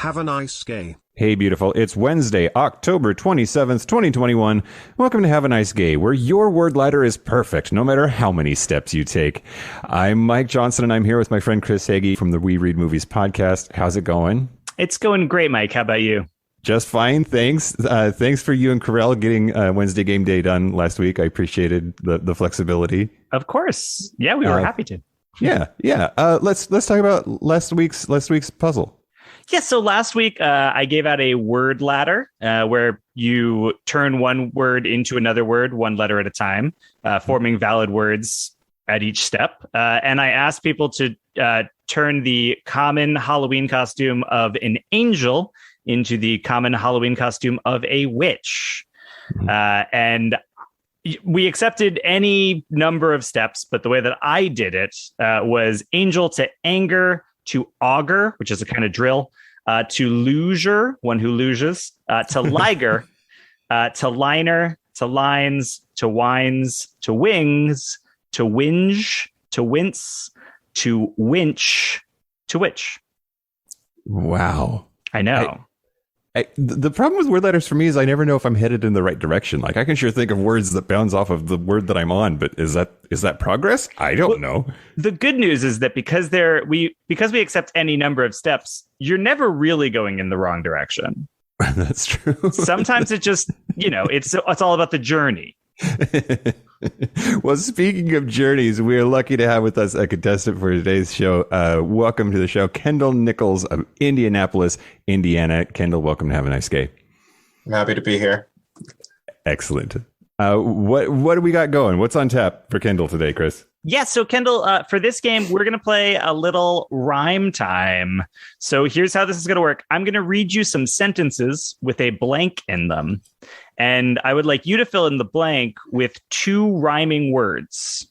Have a nice gay. Hey, beautiful. It's Wednesday, October 27th, 2021. Welcome to Have a Nice Gay, where your word ladder is perfect, no matter how many steps you take. I'm Mike Johnson, and I'm here with my friend Chris Hagee from the We Read Movies podcast. How's it going? It's going great, Mike. How about you? Just fine, thanks. Thanks for you and Carell getting Wednesday game day done last week. I appreciated the flexibility. Of course. Yeah, we were happy to. Yeah. Let's talk about last week's puzzle. Yeah, so last week I gave out a word ladder where you turn one word into another word, one letter at a time, forming valid words at each step. And I asked people to turn the common Halloween costume of an angel into the common Halloween costume of a witch. And we accepted any number of steps, but the way that I did it was angel to anger, to augur, which is a kind of drill, to loser, one who loses, to liger, to liner, to lines, to wines, to wings, to whinge, to wince, to winch, to witch. Wow. I know. The problem with word letters for me is I never know if I'm headed in the right direction. Like, I can sure think of words that bounce off of the word that I'm on, but is that progress? I don't know. The good news is that because we accept any number of steps, you're never really going in the wrong direction. That's true. Sometimes it just, it's all about the journey. Well, speaking of journeys, we are lucky to have with us a contestant for today's show. Welcome to the show, Kendall Nichols of Indianapolis, Indiana. Kendall, welcome to Have a Nice Gay. I'm happy to be here. Excellent. What do we got going? What's on tap for Kendall today, Chris? Yeah, so Kendall, for this game, we're going to play a little rhyme time. So here's how this is going to work. I'm going to read you some sentences with a blank in them. And I would like you to fill in the blank with two rhyming words.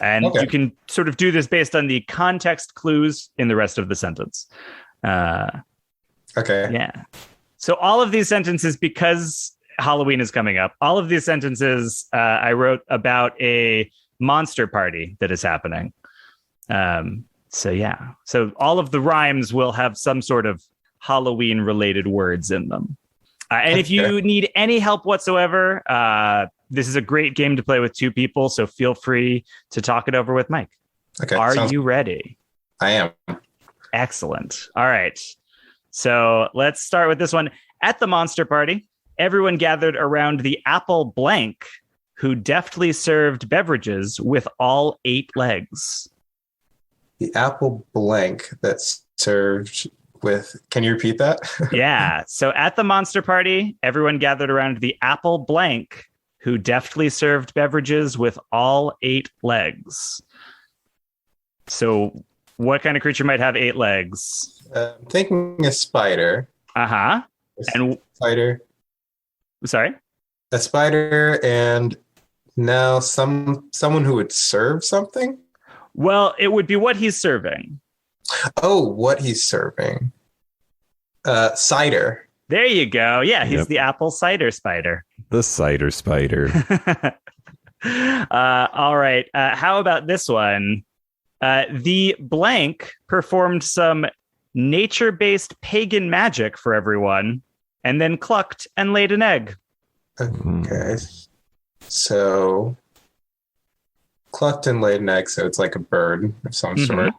And You can sort of do this based on the context clues in the rest of the sentence. Okay. Yeah. So all of these sentences, because Halloween is coming up, all of these sentences I wrote about a monster party that is happening. So all of the rhymes will have some sort of Halloween related words in them. And if you need any help whatsoever, this is a great game to play with two people. So feel free to talk it over with Mike. Okay. Are you ready? I am. Excellent. All right. So let's start with this one. At the monster party, everyone gathered around the apple blank, who deftly served beverages with all 8 legs. The apple blank that's served with... Can you repeat that? Yeah. So at the monster party, everyone gathered around the apple blank, who deftly served beverages with all 8 legs. So what kind of creature might have 8 legs? I'm thinking a spider. Uh-huh. And spider. Sorry? A spider, and now someone who would serve something? Well, it would be what he's serving. Oh, what he's serving. Cider. There you go. Yeah, he's the apple cider spider. The cider spider. All right. How about this one? The blank performed some nature-based pagan magic for everyone, and then clucked and laid an egg. Okay. So, clucked and laid an egg, so it's like a bird of some sort.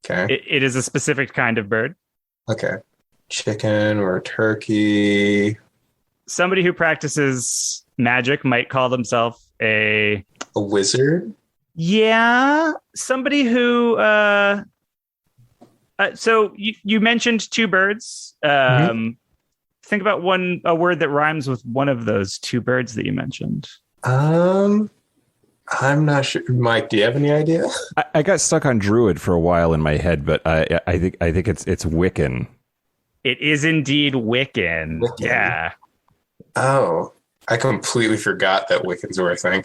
Okay. It is a specific kind of bird. Okay. Chicken or turkey. Somebody who practices magic might call themselves a wizard? Yeah. Somebody who... so you mentioned 2 birds. Think about a word that rhymes with one of those 2 birds that you mentioned. I'm not sure. Mike, do you have any idea? I got stuck on druid for a while in my head, but I think it's Wiccan. It is indeed Wiccan. Yeah. Oh, I completely forgot that Wiccans were a thing.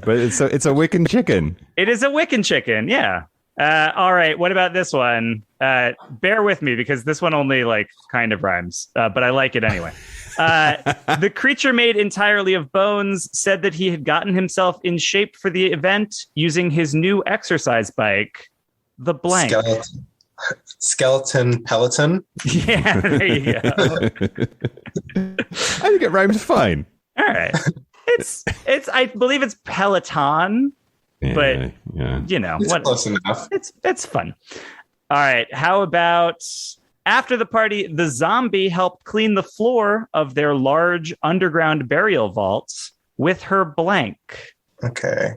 But it's a Wiccan chicken. It is a Wiccan chicken. Yeah. All right. What about this one? Bear with me because this one only kind of rhymes, but I like it anyway. The creature made entirely of bones said that he had gotten himself in shape for the event using his new exercise bike, the blank. Skeleton Peloton. Yeah, there you go. I think it rhymes fine. All right. It's I believe it's Peloton, but yeah. you know, It's close enough. it's fun. All right. How about after the party, the zombie helped clean the floor of their large underground burial vaults with her blank. Okay.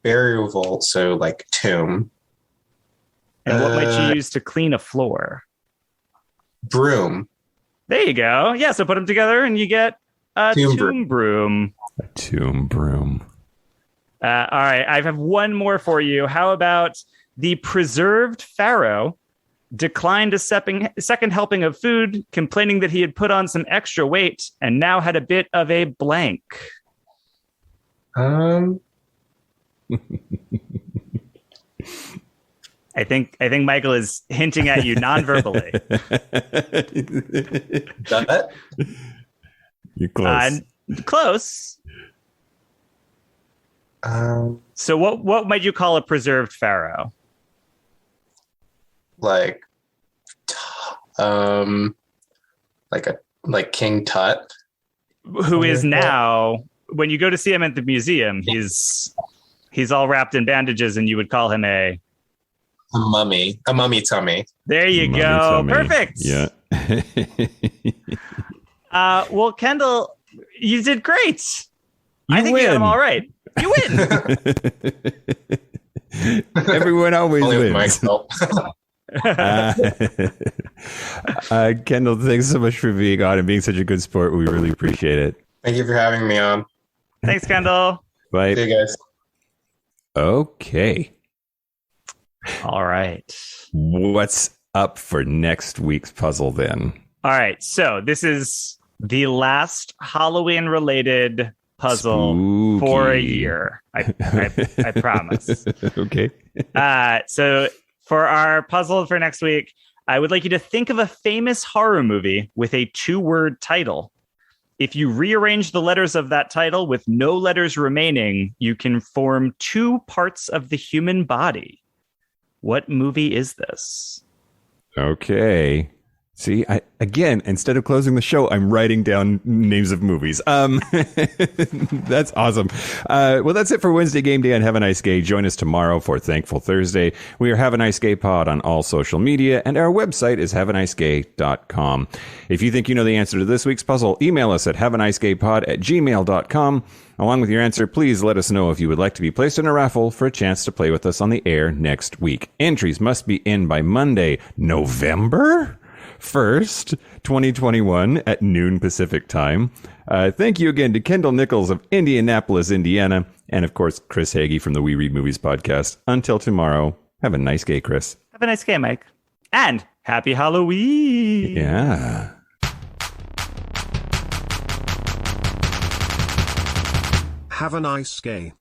Burial vault, so like tomb. And what might you use to clean a floor? Broom. There you go. Yeah, so put them together and you get a tomb broom. A tomb broom. All right, I have one more for you. How about the preserved pharaoh declined a second helping of food, complaining that he had put on some extra weight and now had a bit of a blank? I think Michael is hinting at you non-verbally. That? You're close. Close. So what might you call a preserved pharaoh? Like King Tut, who is now, when you go to see him at the museum, he's all wrapped in bandages, and you would call him a mummy tummy. There you Mummy go. tummy. Perfect. Yeah. Well, Kendall, you did great. I think win. you got them all right. You win. Everyone always Only with wins. myself. Kendall, thanks so much for being on and being such a good sport. We really appreciate it. Thank you for having me on. Thanks, Kendall. Bye. See you guys. Okay. All right. What's up for next week's puzzle then? All right. So this is the last Halloween-related puzzle Spooky. for a year. I promise. Okay. So for our puzzle for next week, I would like you to think of a famous horror movie with a 2-word title. If you rearrange the letters of that title with no letters remaining, you can form 2 parts of the human body. What movie is this? Okay. See, again, instead of closing the show, I'm writing down names of movies. That's awesome. Well, that's it for Wednesday Game Day on Have a Nice Gay. Join us tomorrow for Thankful Thursday. We are Have a Nice Gay Pod on all social media, and our website is haveanicegay.com. If you think you know the answer to this week's puzzle, email us at haveanicegaypod@gmail.com. Along with your answer, please let us know if you would like to be placed in a raffle for a chance to play with us on the air next week. Entries must be in by Monday, November 1st, 2021 at noon Pacific time. Thank you again to Kendall Nichols of Indianapolis, Indiana, and of course, Chris Hagee from the We Read Movies podcast. Until tomorrow, have a nice day, Chris. Have a nice day, Mike. And happy Halloween. Yeah. Have a nice gay.